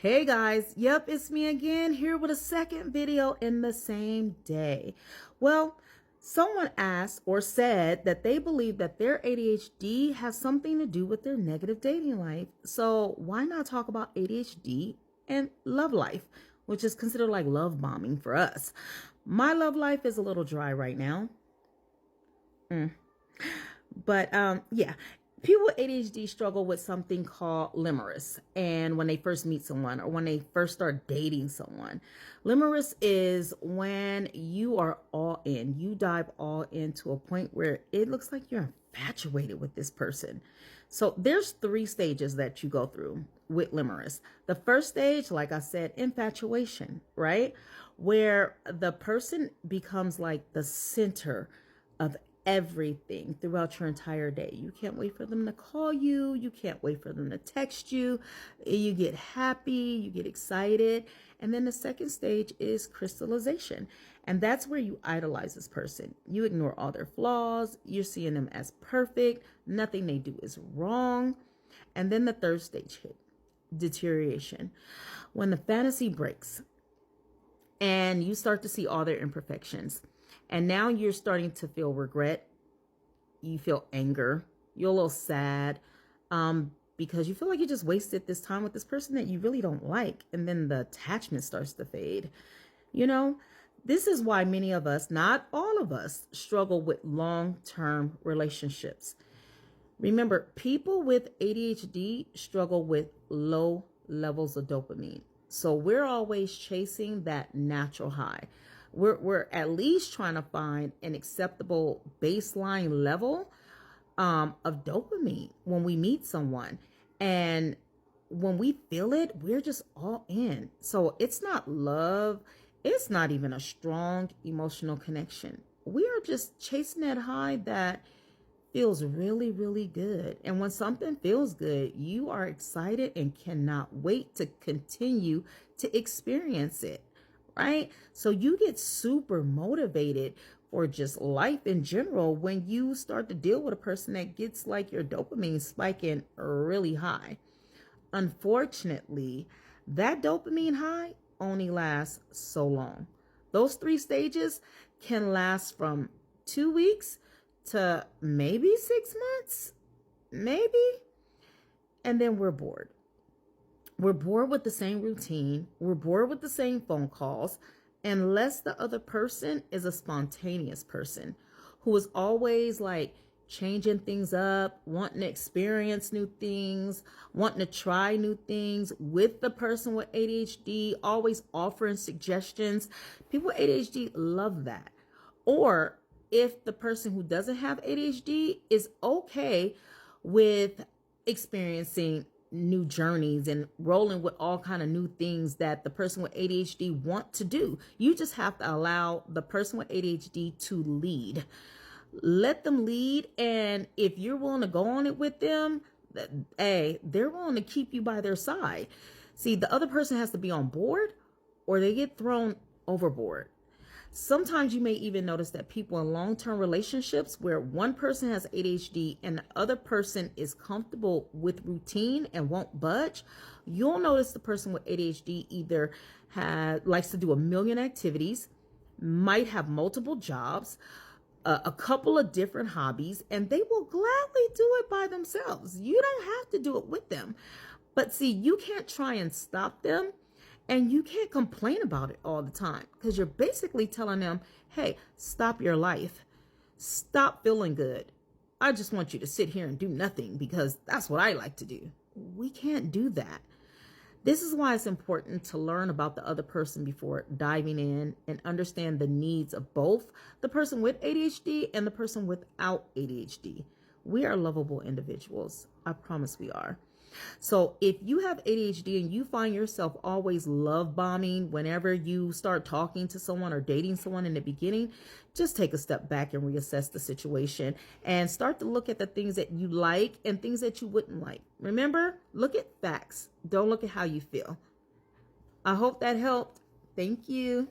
Hey guys, yep, it's me again here with a second video in the same day. Well, someone asked or said that they believe that their ADHD has something to do with their negative dating life. So why not talk about ADHD and love life, which is considered like love bombing for us. My love life is a little dry right now. But yeah, people with ADHD struggle with something called limerence. And when they first meet someone or when they first start dating someone, limerence is when you are all in, you dive all in to a point where it looks like you're infatuated with this person. So there's 3 stages that you go through with limerence. The first stage, like I said, infatuation, right? Where the person becomes like the center of everything throughout your entire day. You can't wait for them to call you. You can't wait for them to text you. You get happy, you get excited. And then the second stage is crystallization. And that's where you idolize this person. You ignore all their flaws. You're seeing them as perfect. Nothing they do is wrong. And then the third stage hit, deterioration. When the fantasy breaks and you start to see all their imperfections. And now you're starting to feel regret. You feel anger. You're a little sad because you feel like you just wasted this time with this person that you really don't like. And then the attachment starts to fade. You know, this is why many of us, not all of us, struggle with long-term relationships. Remember, people with ADHD struggle with low levels of dopamine. So we're always chasing that natural high. We're at least trying to find an acceptable baseline level of dopamine when we meet someone. And when we feel it, we're just all in. So it's not love. It's not even a strong emotional connection. We are just chasing that high that feels really, really good. And when something feels good, you are excited and cannot wait to continue to experience it. Right? So you get super motivated for just life in general when you start to deal with a person that gets like your dopamine spiking really high. Unfortunately, that dopamine high only lasts so long. Those 3 stages can last from 2 weeks to maybe 6 months, maybe. And then we're bored. We're bored with the same routine. We're bored with the same phone calls, unless the other person is a spontaneous person who is always like changing things up, wanting to experience new things, wanting to try new things with the person with ADHD, always offering suggestions. People with ADHD love that. Or if the person who doesn't have ADHD is okay with experiencing new journeys and rolling with all kind of new things that the person with ADHD want to do. You just have to allow the person with ADHD to lead. Let them lead. And if you're willing to go on it with them, hey, they're willing to keep you by their side. See, the other person has to be on board or they get thrown overboard. Sometimes you may even notice that people in long-term relationships where one person has ADHD and the other person is comfortable with routine and won't budge, you'll notice the person with ADHD either likes to do a million activities, might have multiple jobs, a couple of different hobbies, and they will gladly do it by themselves. You don't have to do it with them. But see, you can't try and stop them. And you can't complain about it all the time because you're basically telling them, hey, stop your life. Stop feeling good. I just want you to sit here and do nothing because that's what I like to do. We can't do that. This is why it's important to learn about the other person before diving in and understand the needs of both the person with ADHD and the person without ADHD. We are lovable individuals. I promise we are. So if you have ADHD and you find yourself always love bombing whenever you start talking to someone or dating someone in the beginning, just take a step back and reassess the situation and start to look at the things that you like and things that you wouldn't like. Remember, look at facts. Don't look at how you feel. I hope that helped. Thank you.